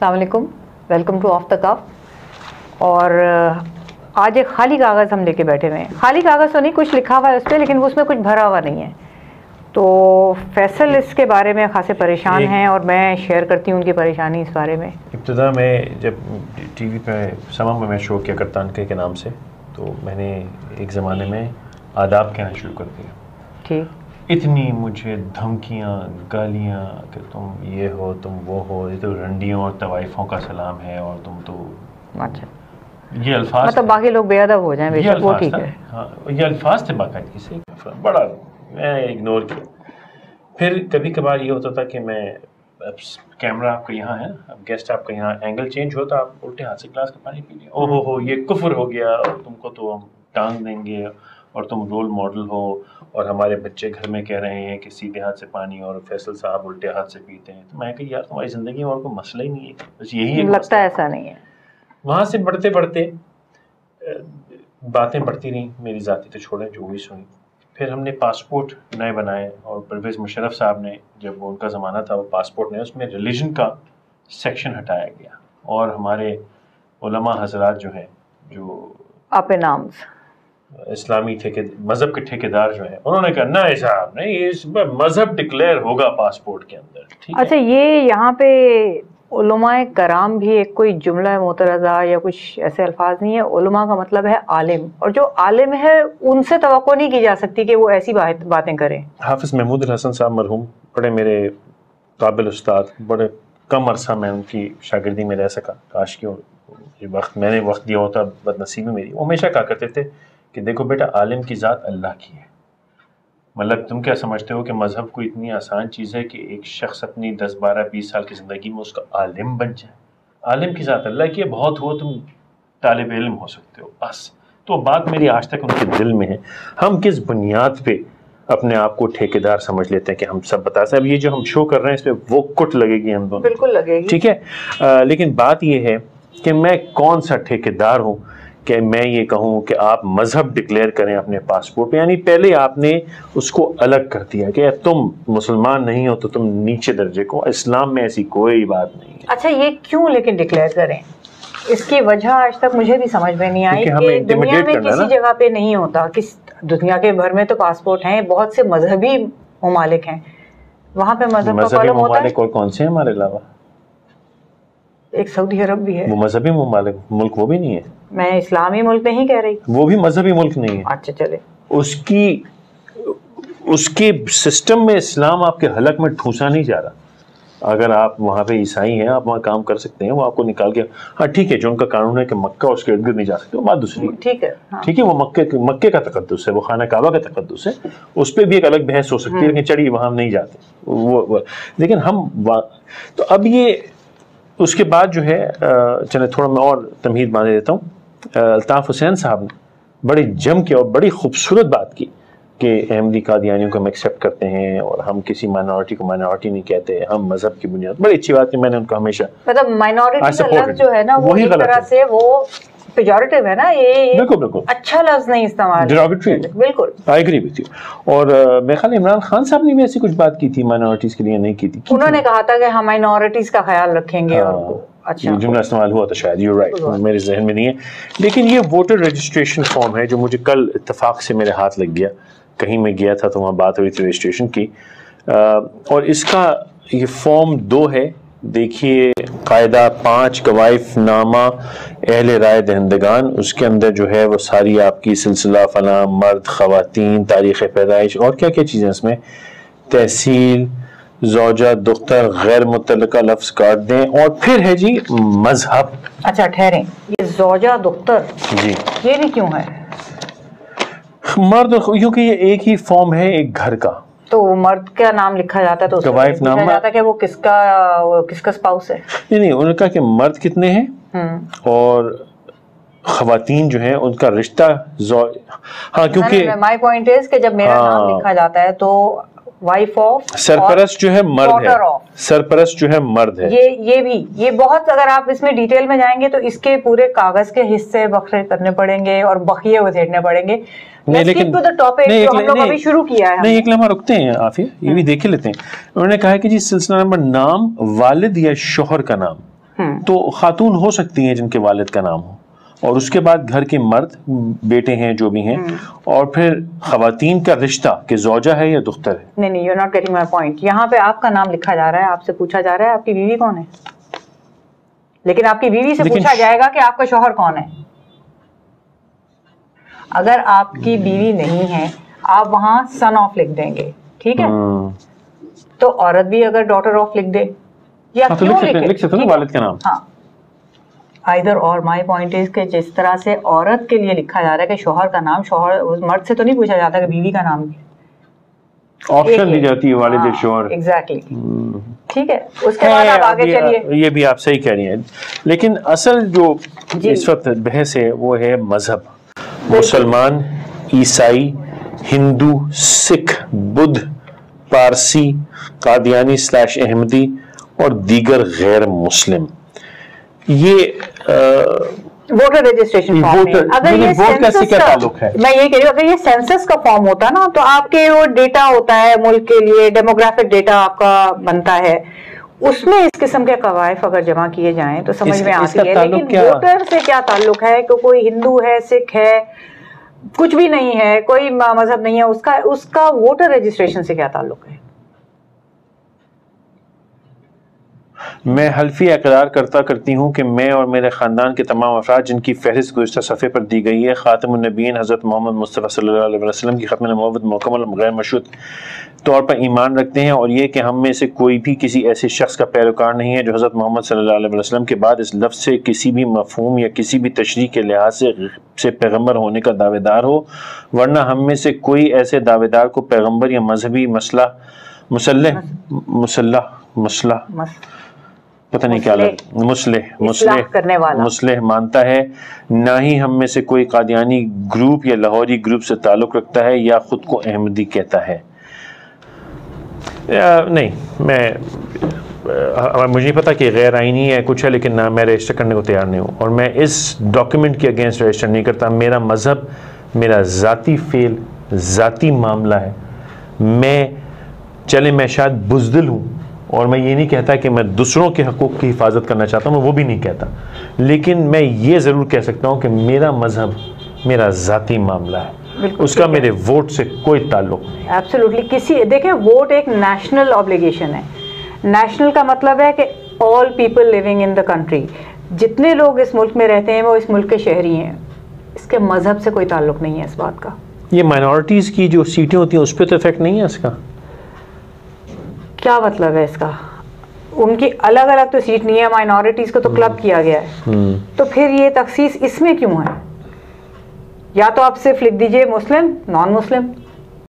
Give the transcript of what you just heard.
السلام علیکم، welcome to of the کف۔ اور آج ایک خالی کاغذ ہم لے کے بیٹھے ہوئے ہیں۔ خالی کاغذ تو نہیں، کچھ لکھا ہوا ہے اس پہ، لیکن اس میں کچھ بھرا ہوا نہیں ہے۔ تو فیصل اس کے بارے میں خاصے پریشان ہیں اور میں شیئر کرتی ہوں ان کی پریشانی اس بارے میں۔ ابتدا میں جب ٹی وی پہ سمم میں شو کیا کرتا انکے کے نام سے، تو میں نے ایک زمانے میں آداب کہنا شروع کر دیا۔ ٹھیک۔ اتنی مجھے دھمکیاں، گالیاں کہ تم یہ ہو، تم وہ ہو، یہ تو رنڈیوں اور طوائفوں کا سلام ہے، اور تم تو اچھا، یہ الفاظ مطلب باقی لوگ بے ادب ہو جائیں، بے شک وہ ٹھیک ہے۔ ہاں، یہ الفاظ تھے باقاعدگی سے، بڑا میں اگنور کیا۔ پھر کبھی کبھار یہ ہوتا تھا کہ میں کیمرہ آپ کا یہاں ہے، اب گیسٹ آپ کا یہاں، اینگل چینج ہوتا، آپ الٹے ہاتھ سے گلاس کا پانی پی لیا، او ہو یہ کفر ہو گیا، اور تم کو تو ہم ٹانگ دیں گے، اور تم رول ماڈل ہو، اور ہمارے بچے گھر میں کہہ رہے ہیں کہ سیدھے ہاتھ سے پانی اور فیصل صاحب الٹے ہاتھ سے پیتے ہیں۔ تو میں کہ یار تمہاری زندگی میں اور کوئی مسئلہ ہی نہیں ہے، بس یہی ہے۔ لگتا ہے ایسا نہیں ہے۔ وہاں سے بڑھتے بڑھتے باتیں بڑھتی رہیں، میری ذاتی تو چھوڑیں جو بھی سنی۔ پھر ہم نے پاسپورٹ نئے بنائے، اور پرویز مشرف صاحب نے، جب ان کا زمانہ تھا، وہ پاسپورٹ نے اس میں ریلیجن کا سیکشن ہٹایا گیا، اور ہمارے علماء حضرات جو ہیں، جو اپنے نامز اسلامی مذہب کے ٹھیکیدار جو ہیں، انہوں نے کہا نہیں صاحب نہیں، اس میں مذہب ڈکلیئر ہوگا پاسپورٹ کے اندر۔ ٹھیک ہے۔ اچھا، یہ یہاں پہ علماء کرام بھی ایک کوئی جملہ معترضہ یا کچھ ایسے الفاظ نہیں ہے۔ علماء کا مطلب ہے عالم، اور جو عالم ہے ان سے توقع نہیں کی جا سکتی کہ وہ ایسی باتیں کریں۔ حافظ محمود الحسن صاحب مرحوم، بڑے میرے قابل استاد، بڑے کم عرصہ میں ان کی شاگردی میں رہ سکا، کاش کہ میں نے وقت دیا ہوتا، بد نصیبی میری۔ وہ ہمیشہ کہا کرتے تھے کہ دیکھو بیٹا، عالم کی ذات اللہ کی ہے۔ مطلب تم کیا سمجھتے ہو کہ مذہب کوئی اتنی آسان چیز ہے کہ ایک شخص اپنی 10 12 20 سال کی زندگی میں اس کا عالم بن جائے؟ عالم کی ذات اللہ کی ہے، بہت ہو تم طالب علم ہو سکتے ہو، بس۔ تو بات میری آج تک ان کے دل میں ہے۔ ہم کس بنیاد پہ اپنے آپ کو ٹھیکیدار سمجھ لیتے ہیں کہ ہم سب بتا سکتے ہیں؟ اب یہ جو ہم شو کر رہے ہیں اس پہ وہ کٹ لگے گی ہم دونوں، بالکل لگے گی، ٹھیک ہے، لیکن بات یہ ہے کہ میں کون سا ٹھیکیدار ہوں کہ میں یہ کہوں کہ آپ مذہب ڈکلیئر کریں اپنے پاسپورٹ پہ؟ یعنی پہلے آپ نے اس کو الگ کر دیا کہ تم مسلمان نہیں ہو تو تم نیچے درجے کو۔ اسلام میں ایسی کوئی بات نہیں ہے۔ اچھا، یہ کیوں لیکن ڈکلیئر کریں؟ اس کی وجہ آج تک مجھے بھی سمجھ میں نہیں آئی کہ دنیا میں کسی جگہ پہ نہیں ہوتا۔ دنیا کے بھر میں تو پاسپورٹ ہیں، بہت سے مذہبی ممالک ہیں، وہاں پہ مذہب کا کالم ہوتا ہے۔ ممالک اور کون سے ہیں ہمارے علاوہ؟ ایک سعودی عرب بھی ہے۔ وہ مذہبی ملک وہ بھی نہیں ہے؟ میں اسلامی ملک نہیں کہہ رہی، وہ بھی مذہبی ملک نہیں ہے۔ اچھا چلے، اس کے سسٹم میں اسلام آپ کے حلق میں ٹھوسا نہیں جا رہا۔ اگر آپ وہاں پہ عیسائی ہیں، آپ وہاں کام کر سکتے ہیں، وہ آپ کو نکال کے، ہاں ٹھیک ہے، جو ان کا قانون ہے کہ مکہ اس کے ارد گرد نہیں جا سکتے، وہ بات دوسری ہے، ٹھیک ہے، ٹھیک ہے، وہ مکے کا تقدس ہے، وہ خانہ کعبہ کا تقدس ہے، اس پہ بھی ایک الگ بحث ہو سکتی ہے، لیکن چڑھیے وہاں ہم نہیں جاتے۔ لیکن ہم تو اب یہ اس کے بعد جو ہے، چلے تھوڑا میں اور تمہید باندھ دیتا ہوں۔ الطاف حسین صاحب نے بڑی جم کے اور بڑی خوبصورت بات کی کہ احمدی قادیانیوں کو ہم ایکسیپٹ کرتے ہیں، اور ہم کسی مائنورٹی کو مائنورٹی نہیں کہتے، ہم مذہب کی بنیاد۔ بڑی اچھی بات ہے، میں نے ان کو ہمیشہ، مطلب مائنورٹی کا لفظ جو ہے نا، وہ ایک طرح سے وہ پیجوریٹو ہے نا، یہ بالکل اچھا لفظ نہیں استعمال، ڈیروگیٹری، بالکل آئی ایگری وتھ یو۔ اور میرے خیال عمران خان صاحب نے بھی ایسی کچھ بات کی تھی مائنورٹیز کے لیے، نہیں کی تھی؟ انہوں نے کہا تھا کہ ہم مائنورٹیز کا خیال رکھیں گے، اور اچھا یہ جملہ استعمال ہوا تو شاید، یو رائٹ، میرے ذہن میں نہیں ہے۔ لیکن یہ ووٹر رجسٹریشن فارم ہے جو مجھے کل اتفاق سے میرے ہاتھ لگ گیا، کہیں میں گیا تھا تو وہاں بات ہوئی تھی رجسٹریشن کی، اور اس کا یہ فارم 2 ہے، دیکھیے، قاعدہ 5 گوائف نامہ اہل رائے دہندگان، اس کے اندر جو ہے وہ ساری آپ کی سلسلہ فلاں، مرد، خواتین، تاریخ پیدائش، اور کیا کیا چیزیں اس میں، تحصیل، زوجہ، دختر، غیر متعلقہ لفظ کاٹ دیں، اور پھر ہے جی مذہب۔ اچھا ٹھہریں، یہ زوجہ دختر جی یہ بھی کیوں ہے؟ مرد، کیونکہ یہ ایک ہی فارم ہے ایک گھر کا، تو مرد کا نام لکھا جاتا ہے تو اس کو پوچھا جاتا ہے کہ وہ کس کا اسپاؤس ہے؟ نہیں، انہوں نے کہا کہ مرد کتنے ہیں، اور خواتین جو ہیں ان کا رشتہ ہاں، کیونکہ مائی پوائنٹ از کہ جب میرا نام لکھا جاتا ہے تو وائف آف، سرپرست جو ہے مرد ہے، سرپرست جو ہے مرد ہے۔ یہ بہت، اگر آپ اس میں ڈیٹیل میں جائیں گے تو اس کے پورے کاغذ کے حصے بکھرے کرنے پڑیں گے اور بخیے وزیٹنے پڑیں گے۔ لیکن ہم لوگ ابھی شروع کیا ہے، نہیں، ایک لمحہ رکتے ہیں عافیہ، یہ بھی دیکھ لیتے ہیں۔ انہوں نے کہا کہ جی سلسلہ نمبر، نام والد یا شوہر کا نام، تو خاتون ہو سکتی ہیں جن کے والد کا نام ہو، اور اس کے بعد گھر کے مرد بیٹے ہیں جو بھی ہیں، اور پھر خواتین کا رشتہ کہ زوجہ ہے یا دختر ہے. نہیں you not getting my point. یہاں پہ آپ کا نام لکھا جا رہا ہے، آپ سے پوچھا جا رہا ہے آپ کی بیوی کون ہے، لیکن آپ کی بیوی سے پوچھا جائے گا کہ آپ کا شوہر کون ہے. اگر آپ کی بیوی نہیں ہے آپ وہاں سن آف لکھ دیں گے، ٹھیک ہے، تو عورت بھی اگر ڈاٹر آف لکھ دے یا کیوں لکھ سکتے ہیں والد کا نام. ہاں either or. my point is کہ جس طرح سے عورت کے لیے لکھا جا رہا ہے کہ شوہر کا نام، شوہر مرد سے تو نہیں پوچھا جاتا کہ بیوی کا نام بھی، آپشن دی جاتی ہے والد شوہر. ایگزیکٹلی، ٹھیک ہے. اس کے بعد آپ آگے چلیے. یہ بھی آپ صحیح کہہ رہی ہیں، لیکن اصل جو اس وقت بحث ہے وہ ہے مذہب. مسلمان، عیسائی، ہندو، سکھ، بدھ، پارسی، قادیانی / احمدی اور دیگر غیر مسلم، یہ ووٹر رجسٹریشن فارم میں اگر یہ سینسس کا، میں یہ کہہ رہی ہوں اگر یہ سینسس کا فارم ہوتا نا تو آپ کے وہ ڈیٹا ہوتا ہے ملک کے لیے، ڈیموگرافک ڈیٹا آپ کا بنتا ہے، اس میں اس قسم کے قوائف اگر جمع کیے جائیں تو سمجھ میں آتی ہے. لیکن ووٹر سے کیا تعلق ہے کہ کوئی ہندو ہے، سکھ ہے، کچھ بھی نہیں ہے، کوئی مذہب نہیں ہے، اس کا ووٹر رجسٹریشن سے کیا تعلق ہے؟ میں حلفی اقرار کرتی ہوں کہ میں اور میرے خاندان کے تمام افراد جن کی فہرست گزشتہ صفحے پر دی گئی ہے خاتم النبیین حضرت محمد مصطفیٰ صلی اللہ علیہ وسلم کی ختم نبوت مکمل غیر مشروط طور پر ایمان رکھتے ہیں، اور یہ کہ ہم میں سے کوئی بھی کسی ایسے شخص کا پیروکار نہیں ہے جو حضرت محمد صلی اللہ علیہ وسلم کے بعد اس لفظ سے کسی بھی مفہوم یا کسی بھی تشریح کے لحاظ سے پیغمبر ہونے کا دعوے دار ہو، ورنہ ہم میں سے کوئی ایسے دعوے دار کو پیغمبر یا مذہبی پتہ نہیں کیا مسلح مانتا ہے، نہ ہی ہم میں سے کوئی قادیانی گروپ یا لاہوری گروپ سے تعلق رکھتا ہے یا خود کو احمدی کہتا ہے. نہیں، مجھے نہیں پتا کہ غیر آئینی ہے کچھ ہے، لیکن نہ میں رجسٹر کرنے کو تیار نہیں ہوں، اور میں اس ڈاکیومنٹ کے اگینسٹ رجسٹر نہیں کرتا. میرا مذہب میرا ذاتی فعل، ذاتی معاملہ ہے. میں شاید بزدل ہوں اور میں یہ نہیں کہتا کہ میں دوسروں کے حقوق کی حفاظت کرنا چاہتا ہوں، میں وہ بھی نہیں کہتا، لیکن میں یہ ضرور کہہ سکتا ہوں کہ میرا مذہب میرا ذاتی معاملہ ہے، اس کا میرے ووٹ سے کوئی تعلق نہیں. ایبسولوٹلی. دیکھیں ووٹ ایک نیشنل آبلیگیشن ہے. نیشنل کا مطلب ہے کہ all people living in the country, جتنے لوگ اس ملک میں رہتے ہیں وہ اس ملک کے شہری ہیں. اس کے مذہب سے کوئی تعلق نہیں ہے اس بات کا. یہ مائنورٹیز کی جو سیٹیں ہوتی ہیں اس پہ تو افیکٹ نہیں ہے اس کا؟ کیا مطلب ہے اس کا؟ ان کی الگ الگ تو سیٹ نہیں ہے، مائنورٹیز کو تو کلب کیا گیا ہے، تو پھر یہ تخصیص اس میں کیوں ہے؟ یا تو آپ صرف لکھ دیجئے مسلم، نان مسلم.